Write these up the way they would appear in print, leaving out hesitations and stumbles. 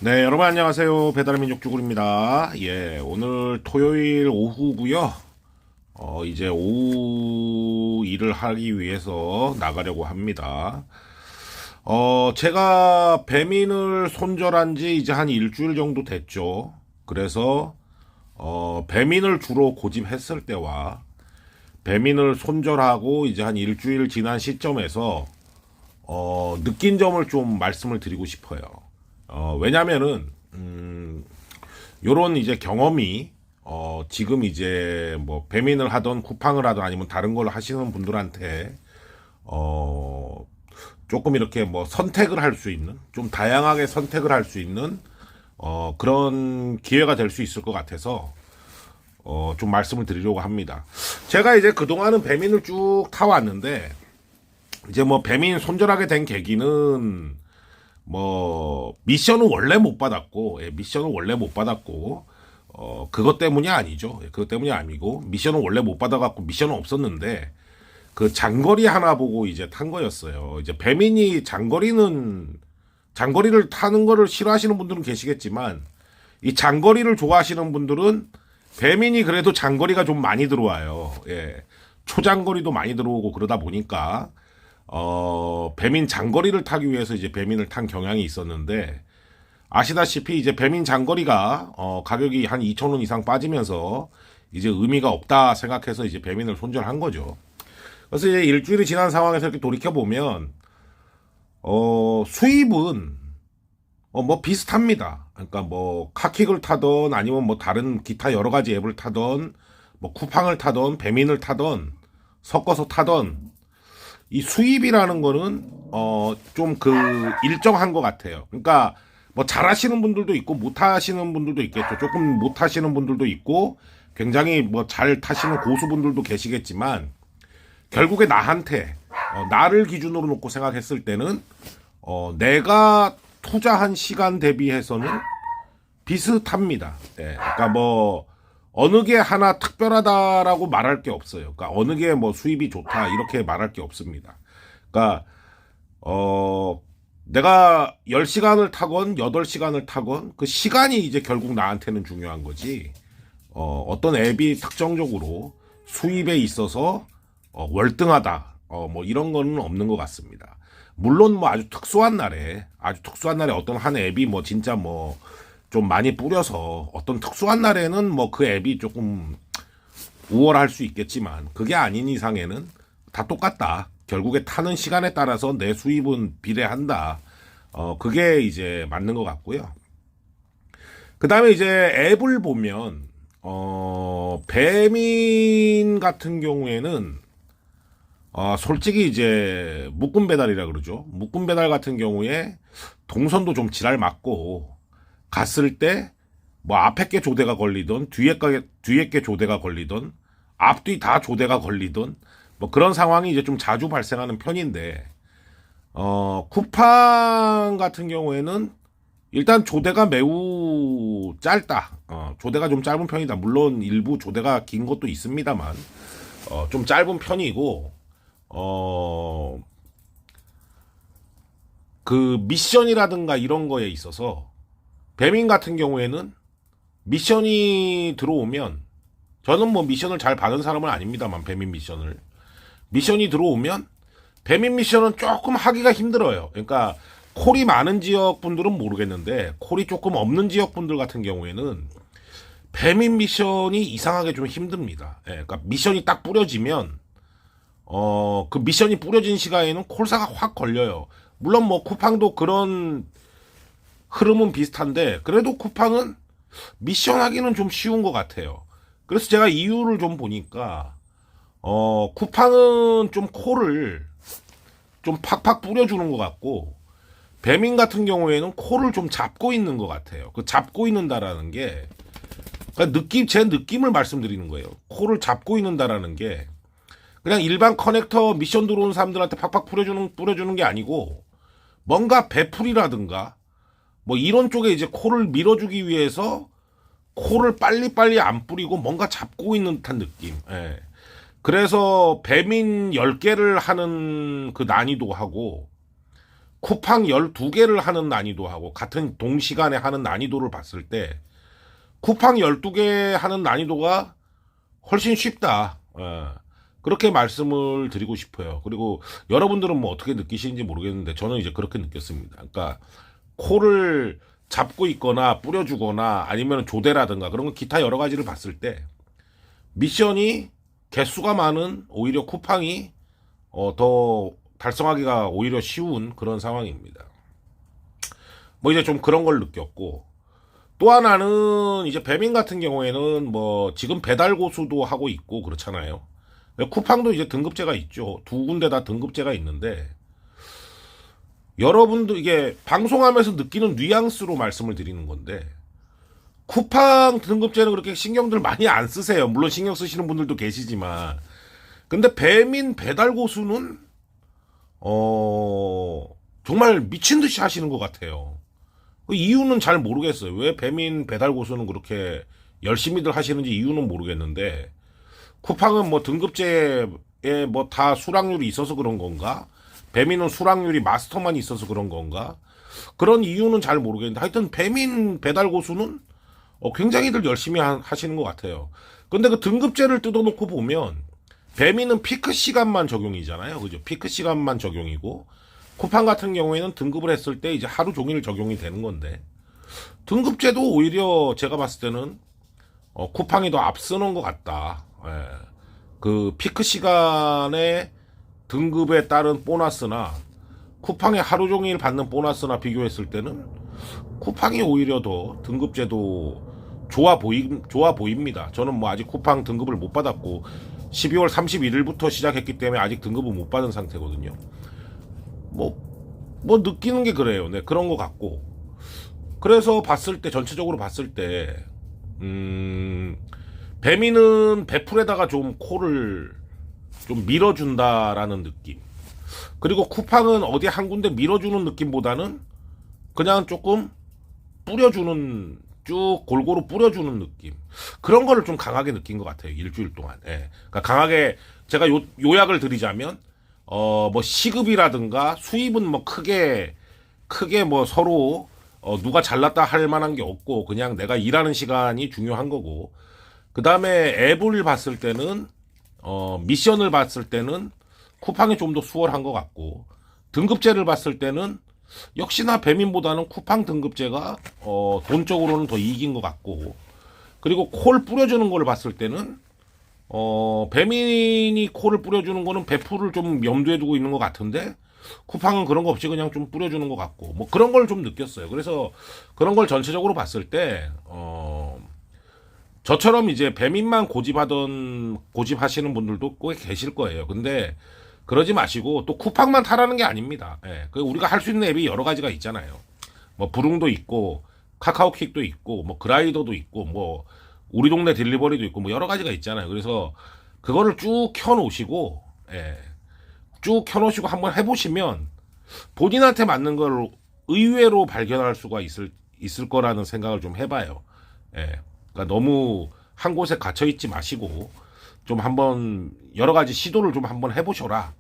네, 여러분 안녕하세요. 배달의 민족 쭈구리입니다. 예, 오늘 토요일 오후고요. 이제 오후 일을 하기 위해서 나가려고 합니다. 제가 배민을 손절한 지 이제 한 일주일 정도 됐죠. 그래서 배민을 주로 고집했을 때와 배민을 손절하고 이제 한 일주일 지난 시점에서 느낀 점을 좀 말씀을 드리고 싶어요. 왜냐면은 요런 이제 경험이 지금 이제 뭐 배민을 하던 쿠팡을 하던 아니면 다른 걸 하시는 분들한테 어 조금 이렇게 뭐 선택을 할 수 있는, 좀 다양하게 선택을 할 수 있는 그런 기회가 될 수 있을 것 같아서 좀 말씀을 드리려고 합니다. 제가 이제 그동안은 배민을 쭉 타왔는데 이제 뭐 배민 손절하게 된 계기는 뭐 미션은 원래 못 받았고, 미션은 원래 못 받았고, 그것 때문이 아니죠. 그것 때문이 아니고 미션은 원래 못 받아갖고 미션은 없었는데 그 장거리 하나 보고 이제 탄 거였어요. 이제 배민이 장거리를 타는 거를 싫어하시는 분들은 계시겠지만 이 장거리를 좋아하시는 분들은 배민이 그래도 장거리가 좀 많이 들어와요. 예. 초장거리도 많이 들어오고 그러다 보니까 배민 장거리를 타기 위해서 이제 배민을 탄 경향이 있었는데, 아시다시피 이제 배민 장거리가 가격이 한 2,000원 이상 빠지면서 이제 의미가 없다 생각해서 이제 배민을 손절한 거죠. 그래서 이제 일주일이 지난 상황에서 이렇게 돌이켜 보면 수입은 뭐 비슷합니다. 그러니까 뭐 카킥을 타던 아니면 뭐 다른 기타 여러 가지 앱을 타던 뭐 쿠팡을 타던 배민을 타던 섞어서 타던 이 수입이라는 거는 좀 그 일정한 것 같아요. 그러니까 뭐 잘하시는 분들도 있고 못하시는 분들도 있겠죠. 조금 못하시는 분들도 있고 굉장히 뭐 잘 타시는 고수분들도 계시겠지만 결국에 나한테 나를 기준으로 놓고 생각했을 때는 내가 투자한 시간 대비해서는 비슷합니다. 예, 그러니까 뭐 어느 게 하나 특별하다라고 말할 게 없어요. 그러니까 어느 게 뭐 수입이 좋다 이렇게 말할 게 없습니다. 그러니까 내가 10시간을 타건 8시간을 타건 그 시간이 이제 결국 나한테는 중요한 거지. 어떤 앱이 특정적으로 수입에 있어서 월등하다. 뭐 이런 거는 없는 것 같습니다. 물론 뭐 아주 특수한 날에 어떤 한 앱이 뭐 진짜 뭐 좀 많이 뿌려서 어떤 특수한 날에는 뭐 그 앱이 조금 우월할 수 있겠지만 그게 아닌 이상에는 다 똑같다. 결국에 타는 시간에 따라서 내 수입은 비례한다. 그게 이제 맞는 것 같고요. 그 다음에 이제 앱을 보면 배민 같은 경우에는 솔직히 이제 묶음 배달이라 그러죠. 묶음 배달 같은 경우에 동선도 좀 지랄 맞고 갔을 때 뭐 앞에 게 조대가 걸리던 뒤에 게 조대가 걸리던 앞뒤 다 조대가 걸리던 뭐 그런 상황이 이제 좀 자주 발생하는 편인데, 쿠팡 같은 경우에는 일단 조대가 매우 짧다. 조대가 좀 짧은 편이다. 물론 일부 조대가 긴 것도 있습니다만 좀 짧은 편이고, 그 미션이라든가 이런 거에 있어서 배민 같은 경우에는 미션이 들어오면, 저는 뭐 미션을 잘 받은 사람은 아닙니다만 배민 미션이 들어오면 배민 미션은 조금 하기가 힘들어요. 그러니까 콜이 많은 지역 분들은 모르겠는데 콜이 조금 없는 지역 분들 같은 경우에는 배민 미션이 이상하게 좀 힘듭니다. 예, 그러니까 미션이 딱 뿌려지면 그 미션이 뿌려진 시간에는 콜사가 확 걸려요. 물론 뭐 쿠팡도 그런 흐름은 비슷한데 그래도 쿠팡은 미션 하기는 좀 쉬운 것 같아요. 그래서 제가 이유를 좀 보니까 쿠팡은 좀 콜을 좀 팍팍 뿌려주는 것 같고 배민 같은 경우에는 콜을 좀 잡고 있는 것 같아요. 그 잡고 있는다라는 게 그러니까 제 느낌을 말씀드리는 거예요. 콜을 잡고 있는다라는 게 그냥 일반 커넥터 미션 들어오는 사람들한테 팍팍 뿌려주는 게 아니고 뭔가 배풀이라든가 뭐 이런 쪽에 이제 콜을 밀어주기 위해서 콜을 빨리빨리 안 뿌리고 뭔가 잡고 있는 듯한 느낌. 예. 그래서 배민 10개를 하는 그 난이도하고 쿠팡 12개를 하는 난이도하고 같은 동시간에 하는 난이도를 봤을 때 쿠팡 12개 하는 난이도가 훨씬 쉽다. 그렇게 말씀을 드리고 싶어요. 그리고 여러분들은 뭐 어떻게 느끼시는지 모르겠는데 저는 이제 그렇게 느꼈습니다. 그러니까 코를 잡고 있거나 뿌려주거나 아니면 조대라든가 그런 거 기타 여러 가지를 봤을 때 미션이 개수가 많은 오히려 쿠팡이 더 달성하기가 오히려 쉬운 그런 상황입니다. 뭐 이제 좀 그런 걸 느꼈고 또 하나는 이제 배민 같은 경우에는 뭐 지금 배달 고수도 하고 있고 그렇잖아요. 쿠팡도 이제 등급제가 있죠. 두 군데 다 등급제가 있는데 여러분도 이게 방송하면서 느끼는 뉘앙스로 말씀을 드리는 건데 쿠팡 등급제는 그렇게 신경들 많이 안 쓰세요. 물론 신경 쓰시는 분들도 계시지만 근데 배민 배달 고수는 정말 미친 듯이 하시는 것 같아요. 그 이유는 잘 모르겠어요. 왜 배민 배달 고수는 그렇게 열심히들 하시는지 이유는 모르겠는데 쿠팡은 뭐 등급제에 뭐 다 수락률이 있어서 그런 건가? 배민은 수락률이 마스터만 있어서 그런 건가? 그런 이유는 잘 모르겠는데 하여튼 배민 배달 고수는 굉장히들 열심히 하시는 것 같아요. 근데 그 등급제를 뜯어놓고 보면 배민은 피크 시간만 적용이잖아요. 그죠? 피크 시간만 적용이고 쿠팡 같은 경우에는 등급을 했을 때 이제 하루 종일 적용이 되는 건데 등급제도 오히려 제가 봤을 때는 쿠팡이 더 앞서는 것 같다. 예. 그 피크 시간에 등급에 따른 보너스나 쿠팡의 하루 종일 받는 보너스나 비교했을 때는 쿠팡이 오히려 더 등급제도 좋아 보입니다. 저는 뭐 아직 쿠팡 등급을 못 받았고 12월 31일부터 시작했기 때문에 아직 등급을 못 받은 상태거든요. 뭐 느끼는 게 그래요. 네, 그런 것 같고. 그래서 봤을 때 전체적으로 봤을 때 배민은 배풀에다가 좀 코를 좀 밀어준다라는 느낌. 그리고 쿠팡은 어디 한 군데 밀어주는 느낌보다는 그냥 조금 뿌려주는 쭉 골고루 뿌려주는 느낌. 그런 거를 좀 강하게 느낀 것 같아요. 일주일 동안. 예. 그러니까 강하게 제가 요약을 드리자면 뭐 시급이라든가 수입은 뭐 크게 뭐 서로 누가 잘났다 할 만한 게 없고 그냥 내가 일하는 시간이 중요한 거고 그 다음에 앱을 봤을 때는 미션을 봤을 때는 쿠팡이 좀 더 수월한 것 같고 등급제를 봤을 때는 역시나 배민보다는 쿠팡 등급제가 돈적으로는 더 이긴 것 같고 그리고 콜 뿌려주는 걸 봤을 때는 배민이 콜을 뿌려주는 거는 배풀을 좀 염두에 두고 있는 것 같은데 쿠팡은 그런 거 없이 그냥 좀 뿌려주는 것 같고 뭐 그런 걸 좀 느꼈어요. 그래서 그런 걸 전체적으로 봤을 때 저처럼 이제 배민만 고집하시는 분들도 꽤 계실 거예요. 근데 그러지 마시고 또 쿠팡만 타라는 게 아닙니다. 예. 우리가 할 수 있는 앱이 여러 가지가 있잖아요. 뭐 부릉도 있고 카카오킥도 있고 뭐 그라이더도 있고 뭐 우리 동네 딜리버리도 있고 뭐 여러 가지가 있잖아요. 그래서 그거를 쭉 켜놓으시고 쭉 켜놓으시고 한번 해보시면 본인한테 맞는 걸 의외로 발견할 수가 있을 거라는 생각을 좀 해봐요. 그러니까 너무 한 곳에 갇혀 있지 마시고 좀 한번 여러 가지 시도를 좀 한번 해보셔라.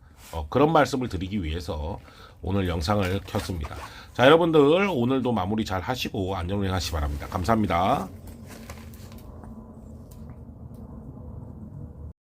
그런 말씀을 드리기 위해서 오늘 영상을 켰습니다. 자, 여러분들 오늘도 마무리 잘 하시고 안전운행하시기 바랍니다. 감사합니다.